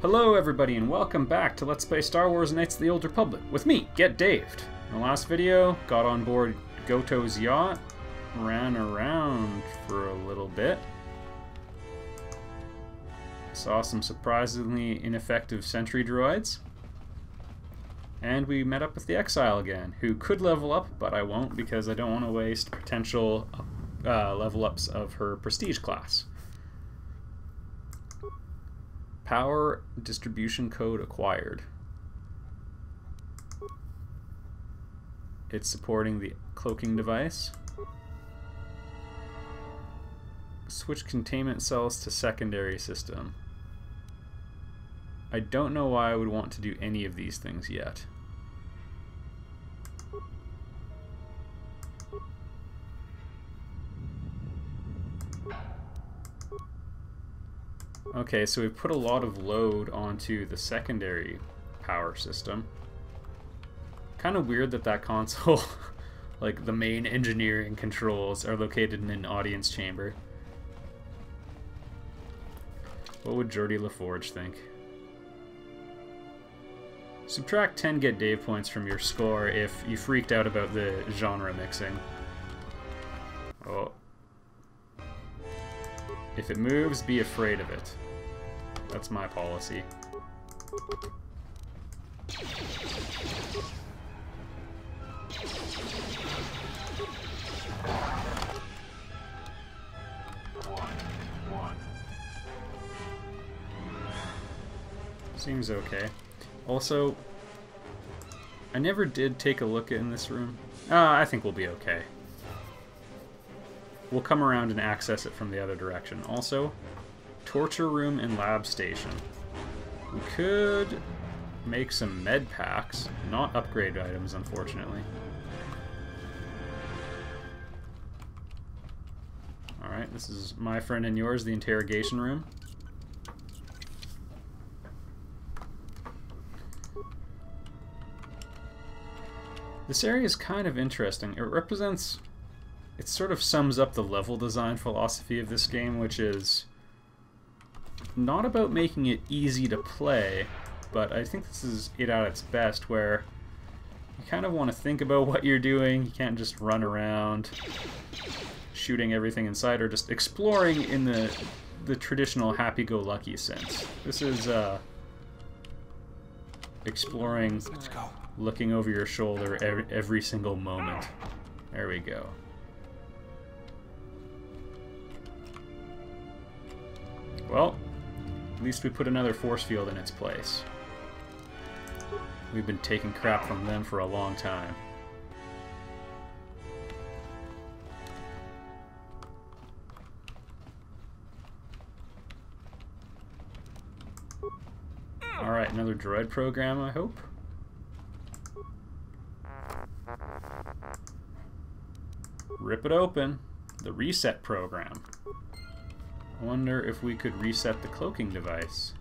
Hello everybody and welcome back to Let's Play Star Wars Knights of the Old Republic with me, Get Daved. In the last video, got on board Goto's yacht, ran around for a little bit, saw some surprisingly ineffective sentry droids, and we met up with the Exile again, who could level up, but I won't because I don't want to waste potential level ups of her prestige class. Power distribution code acquired. It's supporting the cloaking device. Switch containment cells to secondary system. I don't know why I would want to do any of these things yet. Okay, so we've put a lot of load onto the secondary power system. Kind of weird that that console, like the main engineering controls, are located in an audience chamber. What would Geordie LaForge think? Subtract 10 Get Dave points from your score if you freaked out about the genre mixing. Oh. If it moves, be afraid of it. That's my policy. Seems okay. Also, I never did take a look in this room. I think we'll be okay. We'll come around and access it from the other direction. Also, torture room and lab station. We could make some med packs, not upgrade items, unfortunately. Alright, this is my friend and yours, the interrogation room. This area is kind of interesting. It represents... It sort of sums up the level design philosophy of this game, which is not about making it easy to play, but I think this is it at its best, where you kind of want to think about what you're doing. You can't just run around shooting everything in sight, or just exploring in the traditional happy-go-lucky sense. This is exploring, looking over your shoulder every single moment. There we go. Well, at least we put another force field in its place. We've been taking crap from them for a long time. Alright, another droid program, I hope. Rip it open. The reset program. I wonder if we could reset the cloaking device.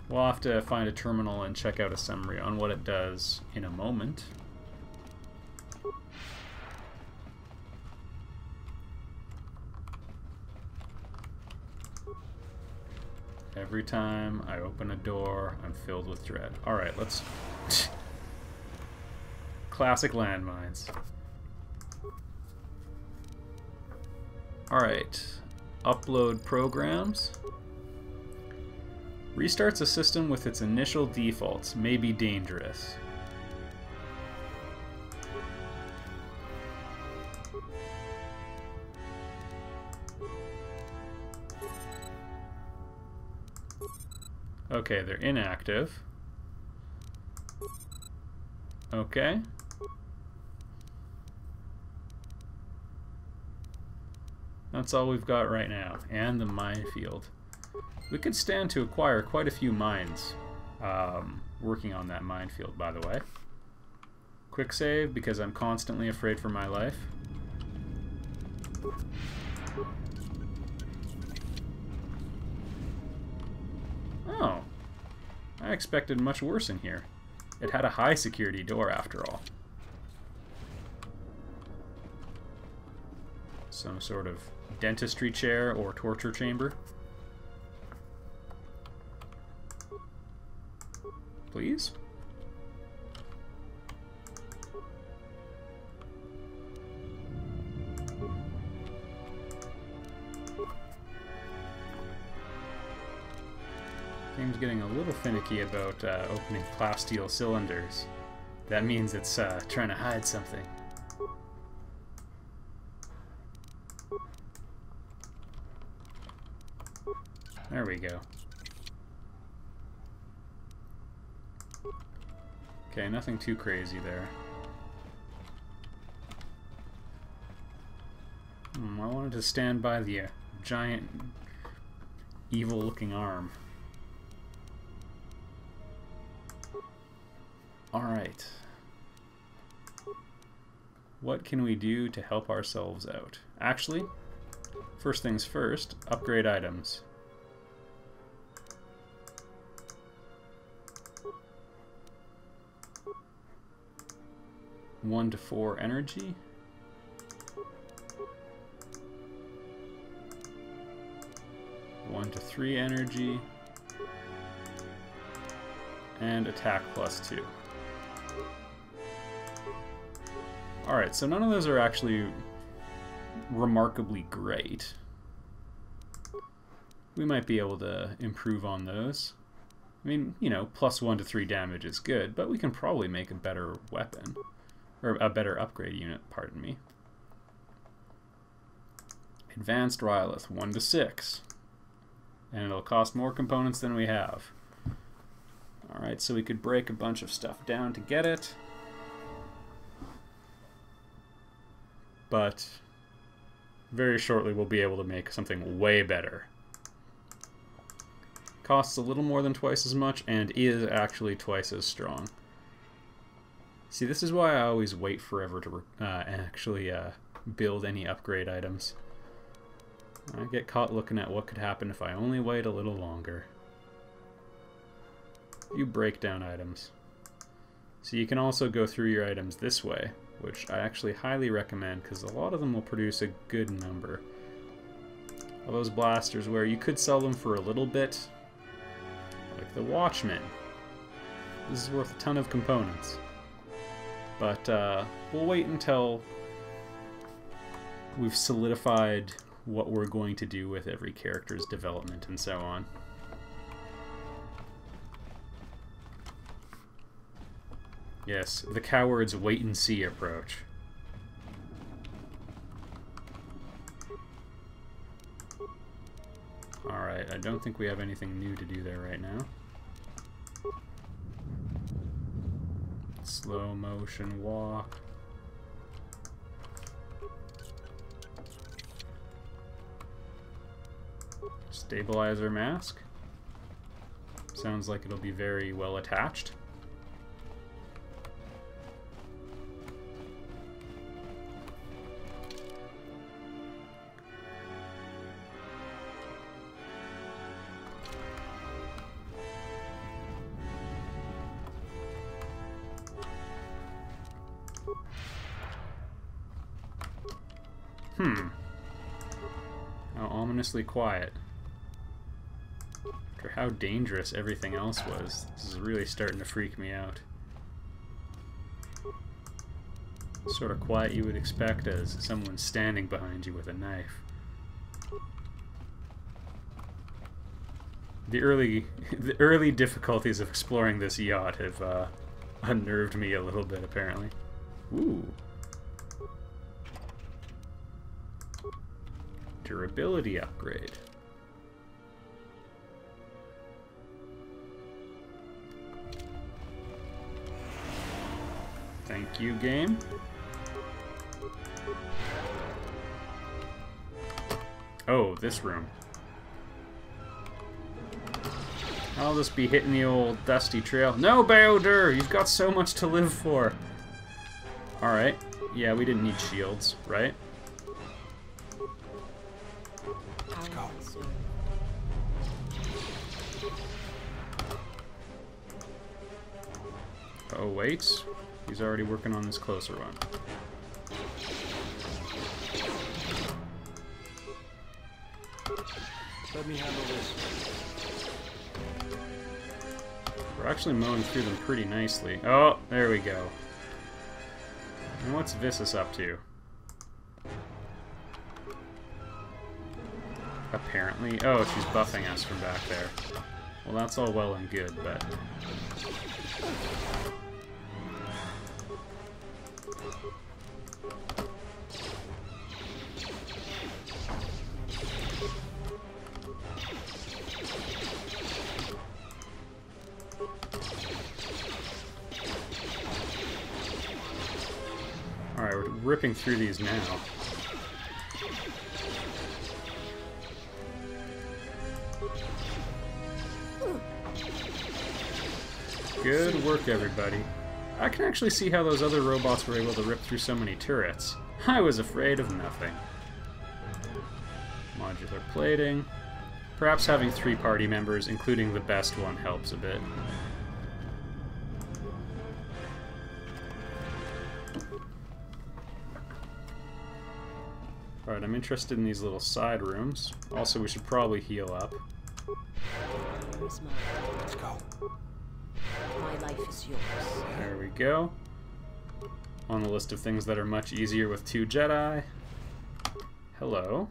We'll have to find a terminal and check out a summary on what it does in a moment. Every time I open a door, I'm filled with dread. Alright, let's... Classic landmines. Alright, upload programs. Restarts a system with its initial defaults, may be dangerous. Okay, they're inactive. Okay. That's all we've got right now, and the minefield. We could stand to acquire quite a few mines working on that minefield, by the way. Quick save, because I'm constantly afraid for my life. Oh, I expected much worse in here. It had a high security door after all. Some sort of dentistry chair or torture chamber. Please? Game's getting a little finicky about opening plasteel cylinders. That means it's trying to hide something. There we go. Okay, nothing too crazy there. I wanted to stand by the giant, evil-looking arm. Alright. What can we do to help ourselves out? Actually, first things first, upgrade items. One to 4 energy. One to 3 energy. And attack +2. Alright, so none of those are actually remarkably great. We might be able to improve on those. I mean, you know, +1 to 3 damage is good, but we can probably make a better weapon. Or a better upgrade unit, pardon me. Advanced Rylith, 1 to 6. And it'll cost more components than we have. Alright, so we could break a bunch of stuff down to get it. But very shortly we'll be able to make something way better. Costs a little more than twice as much and is actually twice as strong. See, this is why I always wait forever to actually build any upgrade items. I get caught looking at what could happen if I only wait a little longer. You break down items. So you can also go through your items this way, which I actually highly recommend because a lot of them will produce a good number. All those blasters where you could sell them for a little bit, like the Watchman. This is worth a ton of components. But we'll wait until we've solidified what we're going to do with every character's development and so on. Yes, the coward's wait-and-see approach. Alright, I don't think we have anything new to do there right now. Slow motion walk. Stabilizer mask. Sounds like it'll be very well attached. How ominously quiet. After how dangerous everything else was, this is really starting to freak me out. Sort of quiet you would expect as someone standing behind you with a knife. The early difficulties of exploring this yacht have unnerved me a little bit, apparently. Ooh. Durability upgrade. Thank you, game. Oh, this room. I'll just be hitting the old dusty trail. No, Bowder! You've got so much to live for. Alright. Yeah, we didn't need shields, right? Let's go. Oh, wait. He's already working on this closer one. Let me handle this. We're actually mowing through them pretty nicely. Oh, there we go. And what's Vissus up to? Apparently. Oh, she's buffing us from back there. Well, that's all well and good, but... Alright, we're ripping through these now. Good work, everybody. I can actually see how those other robots were able to rip through so many turrets. I was afraid of nothing. Modular plating. Perhaps having 3 party members, including the best one, helps a bit. Alright, I'm interested in these little side rooms. Also, we should probably heal up. Let's go. My life is yours. There we go. On the list of things that are much easier with 2 Jedi. Hello.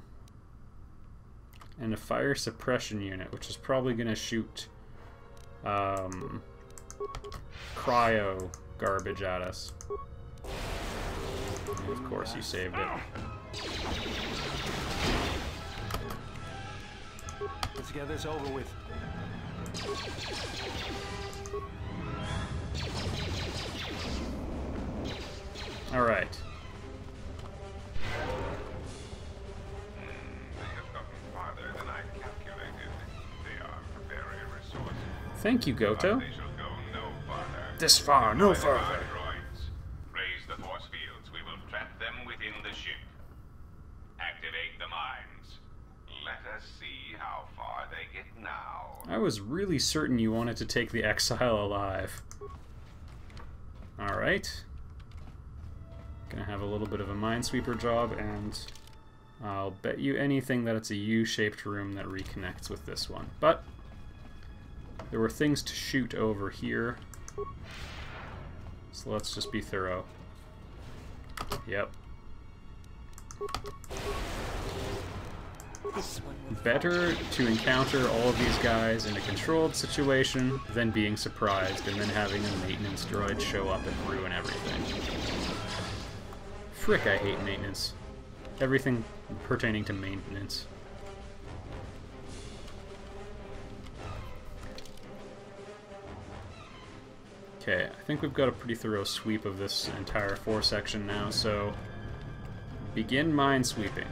And a fire suppression unit, which is probably going to shoot cryo garbage at us. And of course you saved it. Let's get this over with. All right. They have gotten farther than I calculated. They are very resourceful. Thank you, Goto. But they shall go no farther. This far, no By the further. droids. Raise the force fields. We will trap them within the ship. Activate the mines. Let us see how far they get now. I was really certain you wanted to take the exile alive. All right. Gonna have a little bit of a minesweeper job, and I'll bet you anything that it's a U-shaped room that reconnects with this one. But there were things to shoot over here, so let's just be thorough. Yep. This one will Better to encounter all of these guys in a controlled situation than being surprised and then having a maintenance droid show up and ruin everything. Frick, I hate maintenance. Everything pertaining to maintenance. Okay, I think we've got a pretty thorough sweep of this entire 4 section now, so begin minesweeping.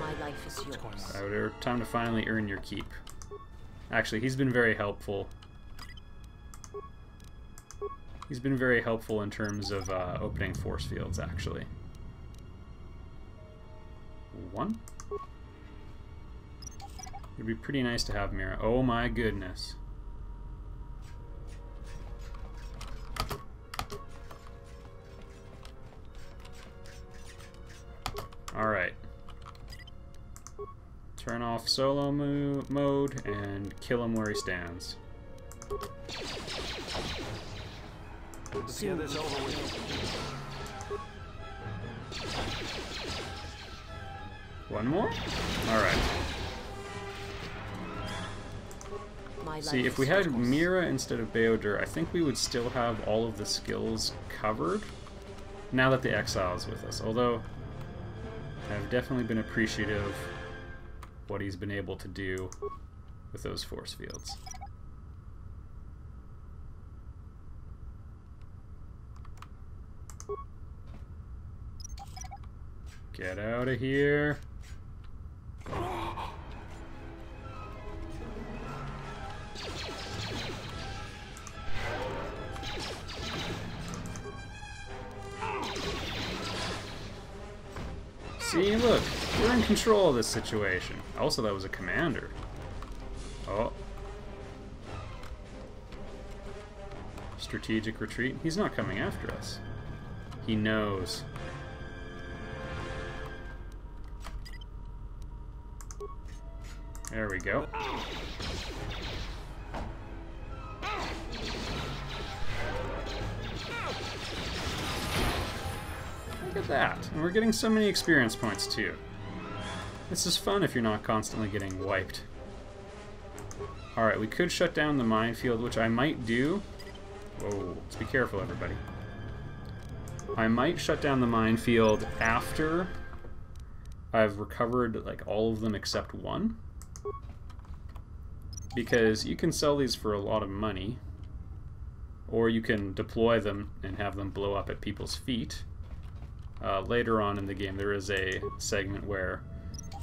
My life is yours. Alright, time to finally earn your keep. Actually, he's been very helpful. He's been very helpful in terms of opening force fields, actually. 1? It'd be pretty nice to have Mira. Oh my goodness. Alright. Turn off solo mode and kill him where he stands. Let's get this over with. One more? Alright. My See, life if we is had yours. Mira instead of Beodur, I think we would still have all of the skills covered now that the Exile is with us. Although, I've definitely been appreciative of what he's been able to do with those force fields. Get out of here. See, look, we're in control of this situation. Also, that was a commander. Oh. Strategic retreat. He's not coming after us. He knows. There we go. Look at that. And we're getting so many experience points too. This is fun if you're not constantly getting wiped. Alright, we could shut down the minefield, which I might do. Whoa, let's be careful, everybody. I might shut down the minefield after I've recovered like all of them except one. Because you can sell these for a lot of money. Or you can deploy them and have them blow up at people's feet. Later on in the game there is a segment where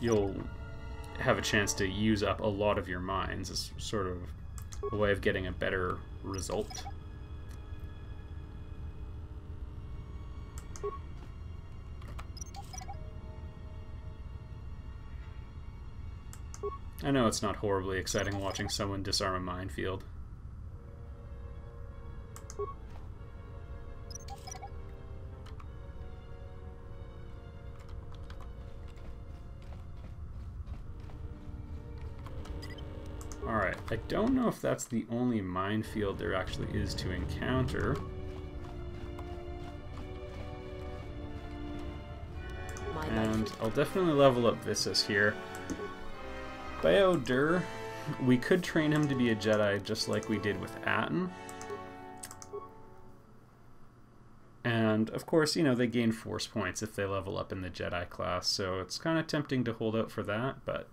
you'll have a chance to use up a lot of your mines as sort of a way of getting a better result. I know it's not horribly exciting watching someone disarm a minefield. Alright, I don't know if that's the only minefield there actually is to encounter. And I'll definitely level up Visas here. Baodur, we could train him to be a Jedi just like we did with Atten. And, of course, you know, they gain Force points if they level up in the Jedi class, so it's kind of tempting to hold out for that, but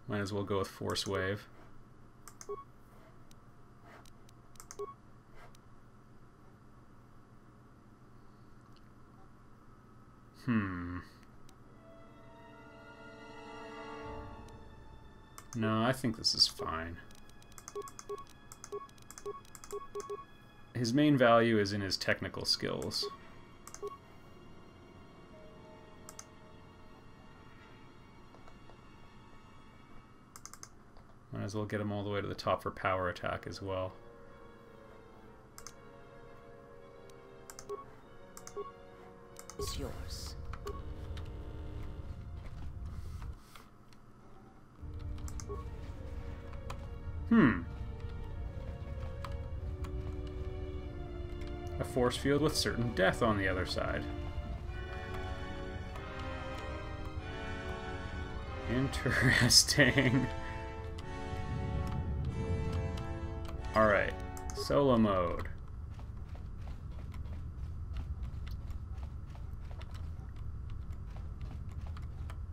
might as well go with Force Wave. No, I think this is fine. His main value is in his technical skills. Might as well get him all the way to the top for power attack as well. It's yours. A force field with certain death on the other side. Interesting. Alright, solo mode.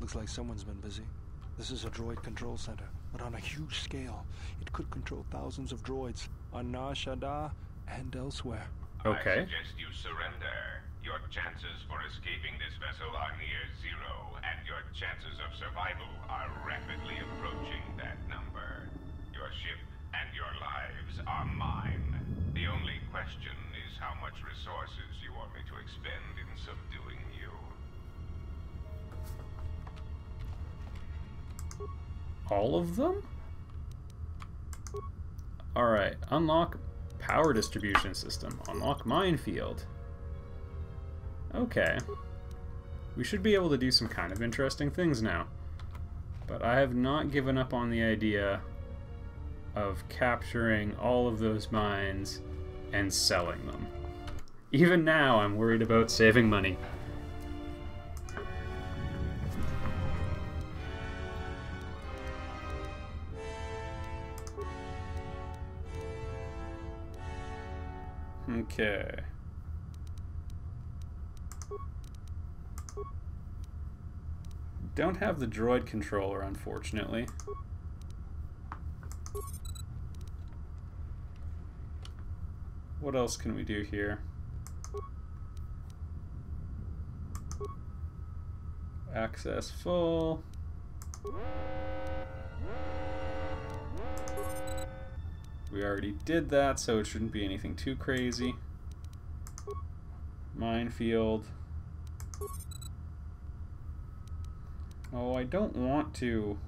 Looks like someone's been busy. This is a droid control center, but on a huge scale. It could control thousands of droids on Nar Shaddaa and elsewhere. Okay. I suggest you surrender. Your chances for escaping this vessel are near zero, and your chances of survival are rapidly approaching that number. Your ship and your lives are mine. The only question is how much resources you want me to expend in subduing you. All of them? Alright, unlock power distribution system. Unlock minefield. Okay. We should be able to do some kind of interesting things now. But I have not given up on the idea of capturing all of those mines and selling them. Even now, I'm worried about saving money. Okay. Don't have the droid controller, unfortunately. What else can we do here? Access full. We already did that, so it shouldn't be anything too crazy. Minefield. Oh, I don't want to.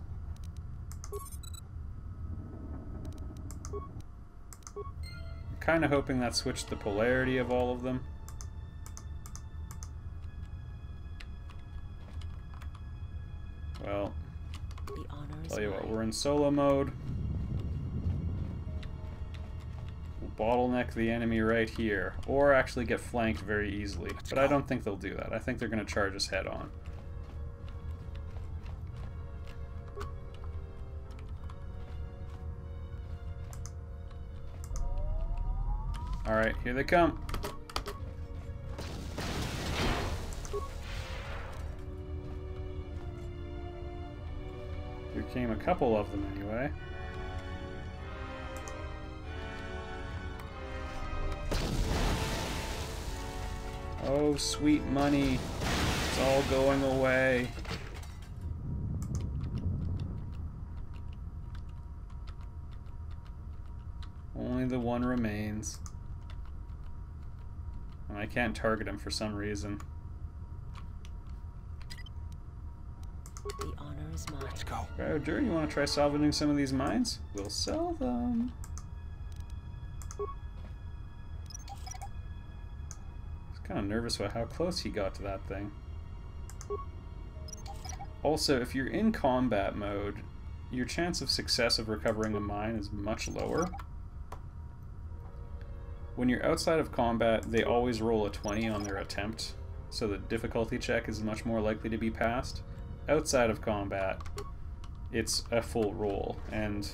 I'm kind of hoping that switched the polarity of all of them. Well, The honor is tell you what, mine. we're in solo mode. We'll bottleneck the enemy right here, or actually get flanked very easily. But I don't think they'll do that. I think they're going to charge us head on. Alright, here they come. Here came a couple of them anyway. Oh, sweet money. It's all going away. Only the one remains. And I can't target him for some reason. The honor is mine. Let's go. Roger, you want to try salvaging some of these mines? We'll sell them. Kind of nervous about how close he got to that thing. Also, if you're in combat mode, your chance of success of recovering a mine is much lower. When you're outside of combat, they always roll a 20 on their attempt, so the difficulty check is much more likely to be passed. Outside of combat, it's a full roll, and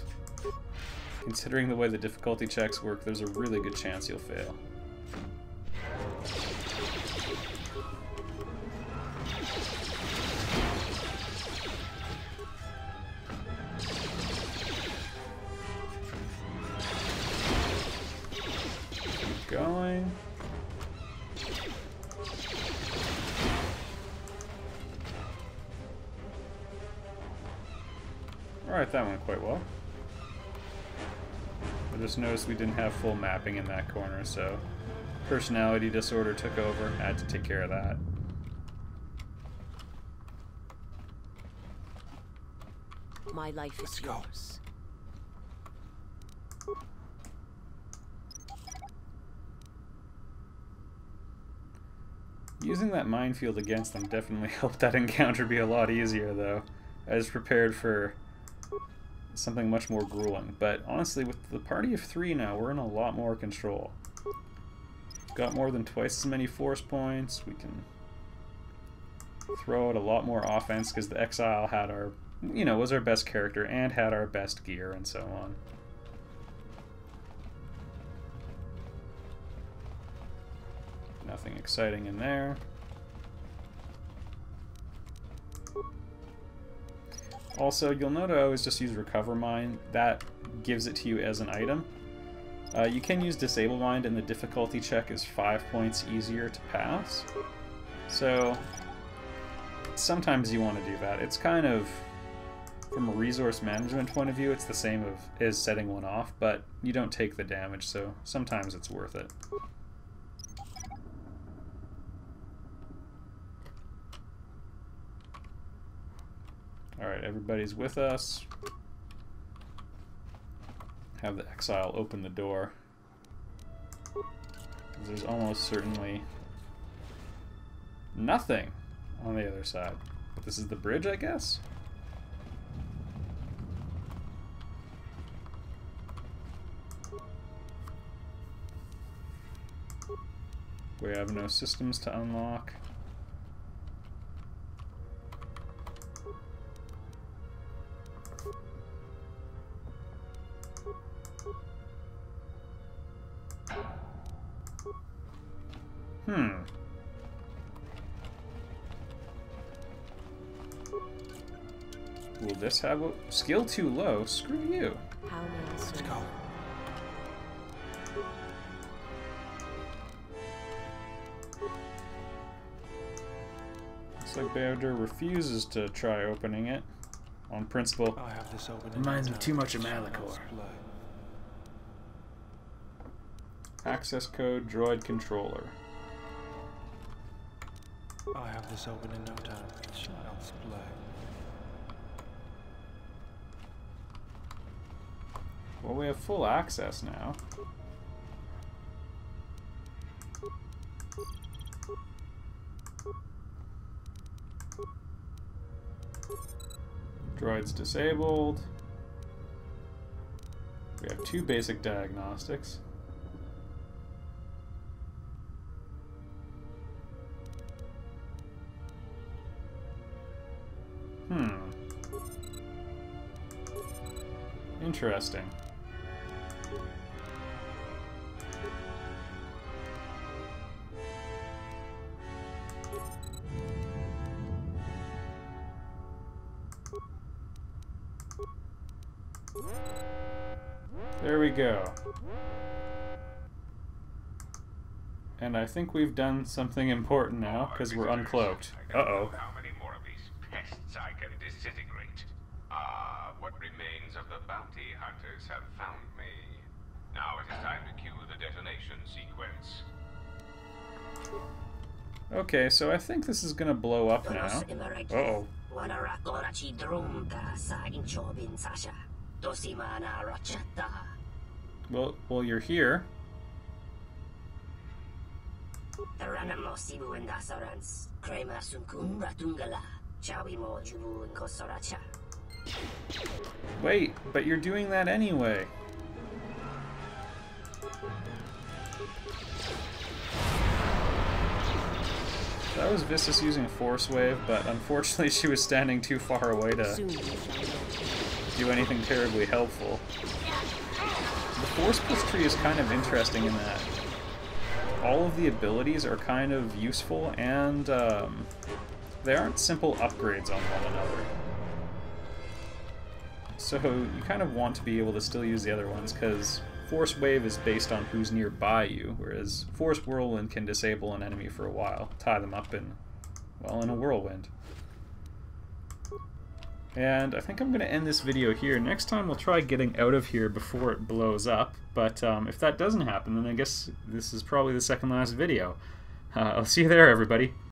considering the way the difficulty checks work, there's a really good chance you'll fail. Going. Alright, that went quite well. I just noticed we didn't have full mapping in that corner, so personality disorder took over. I had to take care of that. My life is go. yours. Using that minefield against them definitely helped that encounter be a lot easier, though. I was prepared for something much more grueling. But honestly, with the party of 3 now, we're in a lot more control. Got more than twice as many force points. We can throw out a lot more offense because the Exile had our, was our best character and had our best gear and so on. Nothing exciting in there. Also, you'll note I always just use Recover Mine. That gives it to you as an item. You can use Disable Mind, and the difficulty check is 5 points easier to pass. So, sometimes you want to do that. It's kind of, from a resource management point of view, it's the same as setting one off, but you don't take the damage, so sometimes it's worth it. Alright, everybody's with us. Have the Exile open the door. There's almost certainly nothing on the other side. But this is the bridge, I guess? We have no systems to unlock. Will this have a skill too low? Screw you. How may I serve? Let's go. Looks like Bear refuses to try opening it on principle. I'll have this open. Reminds me too much of Malachor. Access code droid controller. I'll have this open in no time. Child's play. Well, we have full access now. Droids disabled. We have 2 basic diagnostics. Interesting. There we go. And I think we've done something important now, because we're uncloaked. Uh-oh. How many more of these pests I can disintegrate? What remains of the bounty hunters have found me. Now it is time to cue the detonation sequence. Okay, so I think this is gonna blow up now. Uh-oh. Well, you're here. Wait, but you're doing that anyway. That was Vissus using Force Wave, but unfortunately she was standing too far away to do anything terribly helpful. The Force Push tree is kind of interesting in that all of the abilities are kind of useful, and they aren't simple upgrades on one another. So you kind of want to be able to still use the other ones, because Force Wave is based on who's nearby you, whereas Force Whirlwind can disable an enemy for a while, tie them up in, well, in a whirlwind. And I think I'm going to end this video here. Next time we'll try getting out of here before it blows up, but if that doesn't happen, then I guess this is probably the second last video. I'll see you there, everybody.